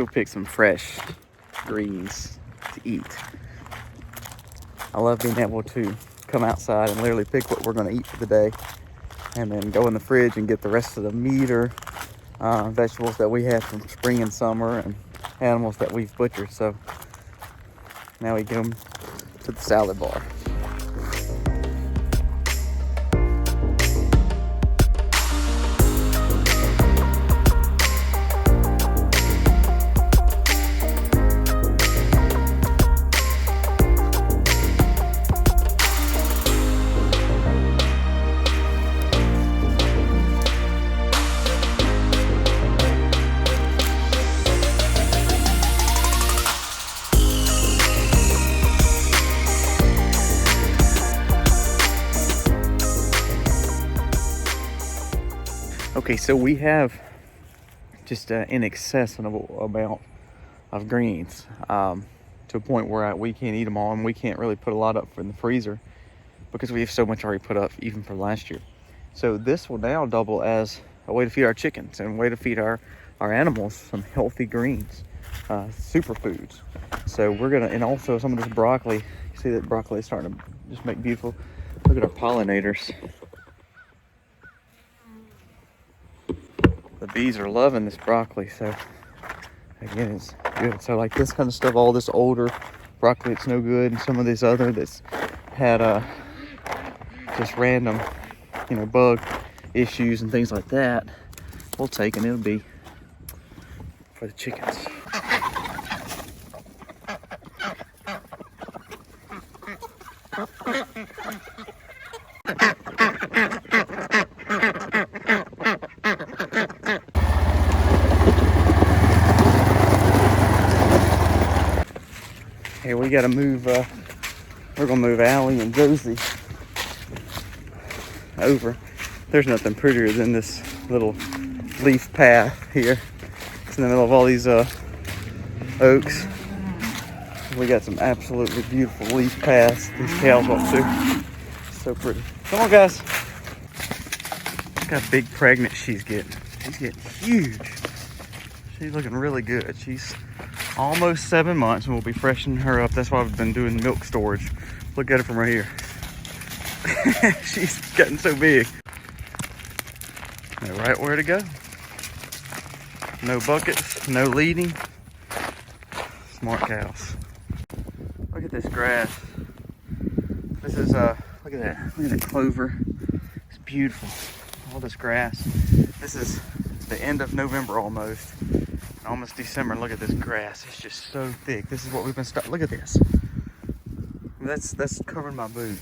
go pick some fresh greens to eat. I love being able to come outside and literally pick what we're going to eat for the day, and then go in the fridge and get the rest of the meat or vegetables that we have from spring and summer, and animals that we've butchered. So now we get them to the salad bar. Okay, so we have just an inaccessible amount of greens to a point where we can't eat them all, and we can't really put a lot up in the freezer because we have so much already put up even for last year. So this will now double as a way to feed our chickens and a way to feed our animals some healthy greens, superfoods. So we're gonna, and also some of this broccoli, you see that broccoli is starting to just make beautiful. Look at our pollinators. The bees are loving this broccoli, so again, it's good. So like this kind of stuff, all this older broccoli, it's no good, and some of this other that's had just random, bug issues and things like that, we'll take, and it'll be for the chickens. Hey, we gotta move, we're gonna move Allie and Josie over. There's nothing prettier than this little leaf path here. It's in the middle of all these oaks. We got some absolutely beautiful leaf paths these cows walk through. So pretty. Come on, guys. Look how big pregnant she's getting. She's getting huge. She's looking really good. She's almost 7 months, and we'll be freshening her up. That's why I've been doing milk storage. Look at her from right here. She's getting so big. Know right where to go. No buckets, no leading. Smart cows. Look at this grass. This is look at that. Look at that clover. It's beautiful. All this grass. This is the end of November almost. Almost December. Look at this grass. It's just so thick. This is what we've been look at this. That's covering my boot.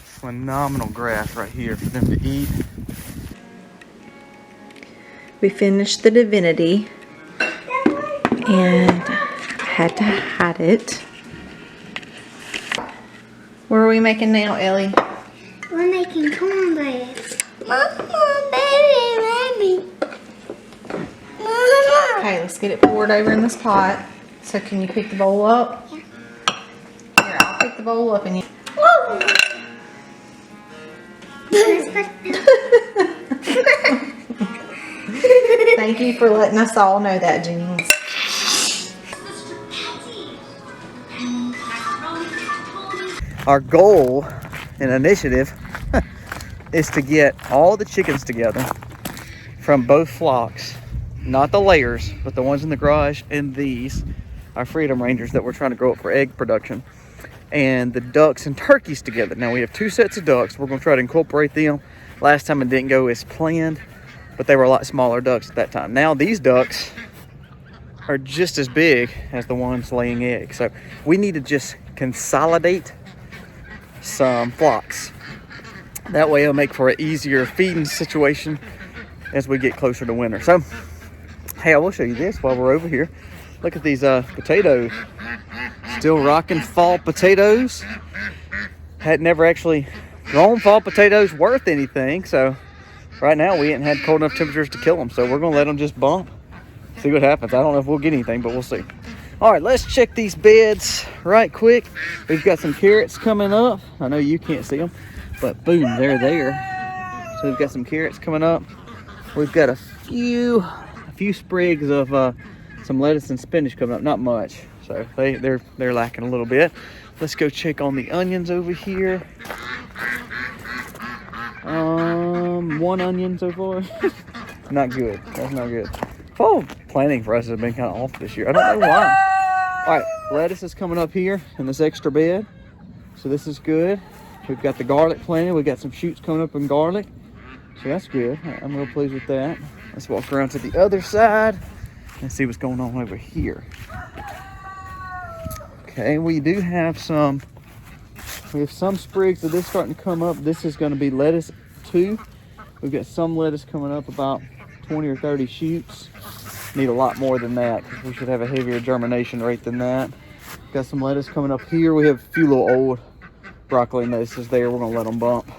Phenomenal grass right here for them to eat. We finished the divinity and had to hide it. What are we making now, Ellie? We're making cornbread. Mama, baby. Okay, let's get it poured over in this pot. So can you pick the bowl up? Yeah. Here, I'll pick the bowl up and you... Whoa! Thank you for letting us all know that, Jeans. Our goal and initiative is to get all the chickens together from both flocks. Not the layers, but the ones in the garage, and these are Freedom Rangers that we're trying to grow up for egg production. And the ducks and turkeys together. Now we have 2 sets of ducks. We're gonna try to incorporate them. Last time it didn't go as planned, but they were a lot smaller ducks at that time. Now these ducks are just as big as the ones laying eggs. So we need to just consolidate some flocks. That way it'll make for an easier feeding situation as we get closer to winter. So, hey, I will show you this while we're over here. Look at these potatoes. Still rocking fall potatoes. Had never actually grown fall potatoes worth anything. So right now we ain't had cold enough temperatures to kill them. So we're gonna let them just bump. See what happens. I don't know if we'll get anything, but we'll see. All right, let's check these beds right quick. We've got some carrots coming up. I know you can't see them, but boom, they're there. So we've got some carrots coming up. We've got a few sprigs of some lettuce and spinach coming up, not much. So they're lacking a little bit. Let's go check on the onions over here. One onion so far. Not good. That's not good. Fall planting for us has been kind of off this year. I don't know why. All right, lettuce is coming up here in this extra bed. So this is good. We've got the garlic planted. We've got some shoots coming up in garlic. So that's good. I'm real pleased with that. Let's walk around to the other side and see what's going on over here. Okay, we do have some sprigs of this starting to come up. This is going to be lettuce too. We've got some lettuce coming up, about 20 or 30 shoots. Need a lot more than that because we should have a heavier germination rate than that. Got some lettuce coming up here. We have a few little old broccoli lettuces there. We're gonna let them bump.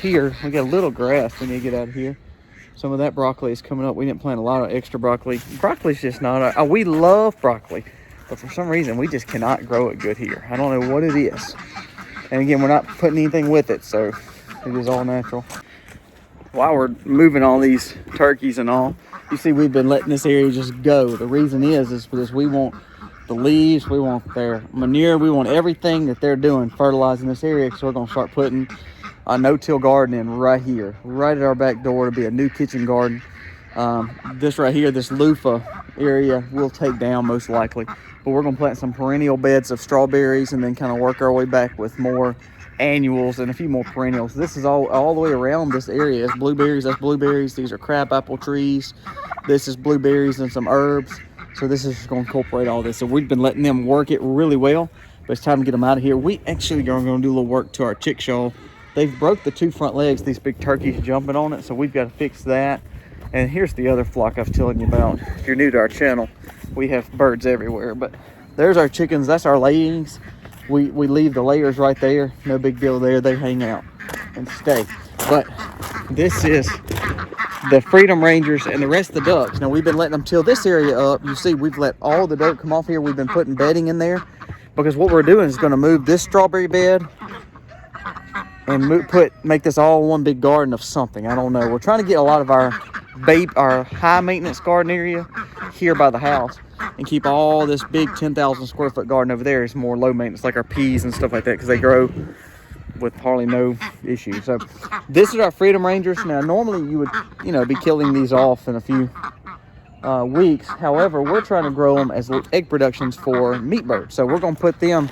Here, we got a little grass we need to get out of here. Some of that broccoli is coming up. We didn't plant a lot of extra broccoli. Broccoli's just not, we love broccoli, but for some reason we just cannot grow it good here. I don't know what it is. And again, we're not putting anything with it, so it is all natural. While we're moving all these turkeys and all, you see we've been letting this area just go. The reason is because we want the leaves, we want their manure, we want everything that they're doing fertilizing this area. So we're gonna start putting a no-till garden in right here, right at our back door, to be a new kitchen garden. This right here, this loofah area, we'll take down most likely, but we're gonna plant some perennial beds of strawberries and then kind of work our way back with more annuals and a few more perennials. This is all the way around this area. It's blueberries, that's blueberries. These are crabapple trees. This is blueberries and some herbs. So this is just going to incorporate all this. So we've been letting them work it really well, but it's time to get them out of here. We actually are going to do a little work to our chickshaw. They've broke the 2 front legs, these big turkeys jumping on it, so we've got to fix that. And here's the other flock I was telling you about. If you're new to our channel, we have birds everywhere, but there's our chickens. That's our layings. We leave the layers right there. No big deal there. They hang out and stay. But this is the Freedom Rangers and the rest of the ducks. Now we've been letting them till this area up. You see we've let all the dirt come off here. We've been putting bedding in there because what we're doing is going to move this strawberry bed and make this all one big garden of something. I don't know. We're trying to get a lot of our high maintenance garden area here by the house and keep all this big 10,000 square foot garden over there is more low maintenance, like our peas and stuff like that, because they grow with hardly no issue. So this is our Freedom Rangers. Now normally you would be killing these off in a few weeks. However, we're trying to grow them as egg productions for meat birds. So we're going to put them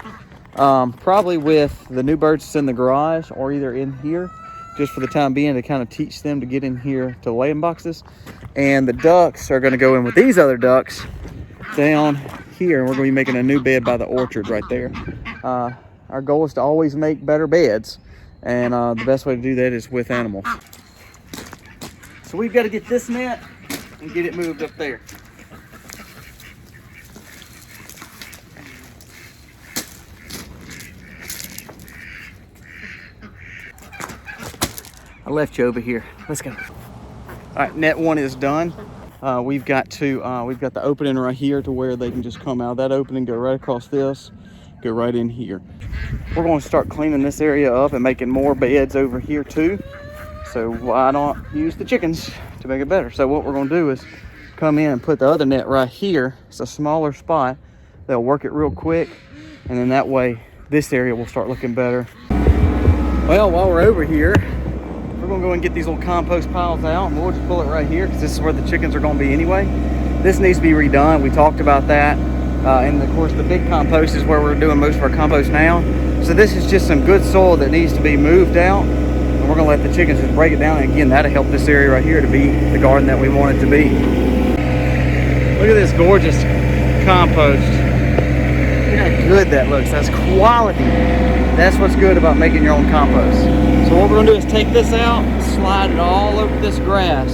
probably with the new birds that's in the garage or either in here just for the time being to kind of teach them to get in here to laying boxes. And the ducks are going to go in with these other ducks down here, and we're going to be making a new bed by the orchard right there. Our goal is to always make better beds, and the best way to do that is with animals. So we've got to get this net and get it moved up there. I left you over here. Let's go. All right, net 1 is done. We've got the opening right here to where they can just come out of that opening, go right across this, go right in here. We're going to start cleaning this area up and making more beds over here too. So why not use the chickens to make it better? So what we're going to do is come in and put the other net right here. It's a smaller spot. They'll work it real quick, and then that way this area will start looking better. Well, while we're over here, we're going to go and get these little compost piles out, and we'll just pull it right here because this is where the chickens are going to be anyway. This needs to be redone. We talked about that. And of course the big compost is where we're doing most of our compost now. So this is just some good soil that needs to be moved out, and we're going to let the chickens just break it down. And again, that'll help this area right here to be the garden that we want it to be. Look at this gorgeous compost. Look how good that looks. That's quality. That's what's good about making your own compost. So what we're going to do is take this out, slide it all over this grass,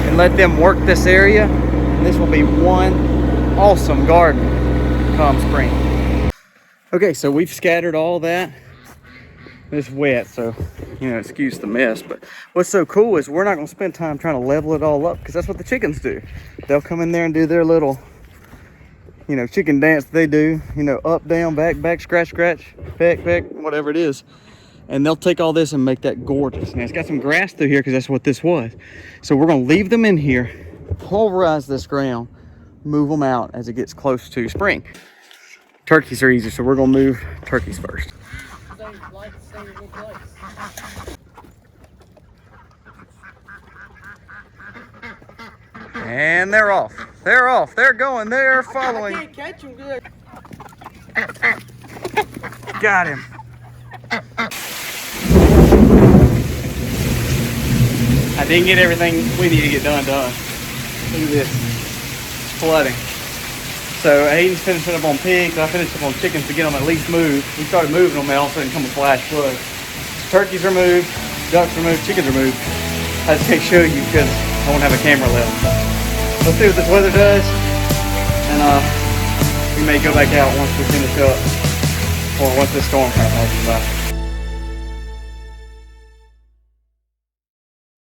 and let them work this area. And this will be one awesome garden come spring. Okay, so we've scattered all that. It's wet, so excuse the mess. But what's so cool is we're not going to spend time trying to level it all up, because that's what the chickens do. They'll come in there and do their little chicken dance they do, up, down, back, scratch, peck, whatever it is. And they'll take all this and make that gorgeous. Now it's got some grass through here because that's what this was. So we're going to leave them in here pulverize this ground, move them out as it gets close to spring. Turkeys are easy, so we're gonna move turkeys first. And they're off. They're off. They're going. They're following. I can't catch him good. Got him. I didn't get everything we need to get done. Look at this. It's flooding. So Aiden's finishing up on pigs. I finished up on chickens to get them at least moved. We started moving them, and all of a sudden come a flash flood. Turkeys are moved, ducks are moved, chickens are moved. I just can't show you because I won't have a camera left. Let's see what this weather does, and we may go back out once we finish up, or once this storm kind of passes by.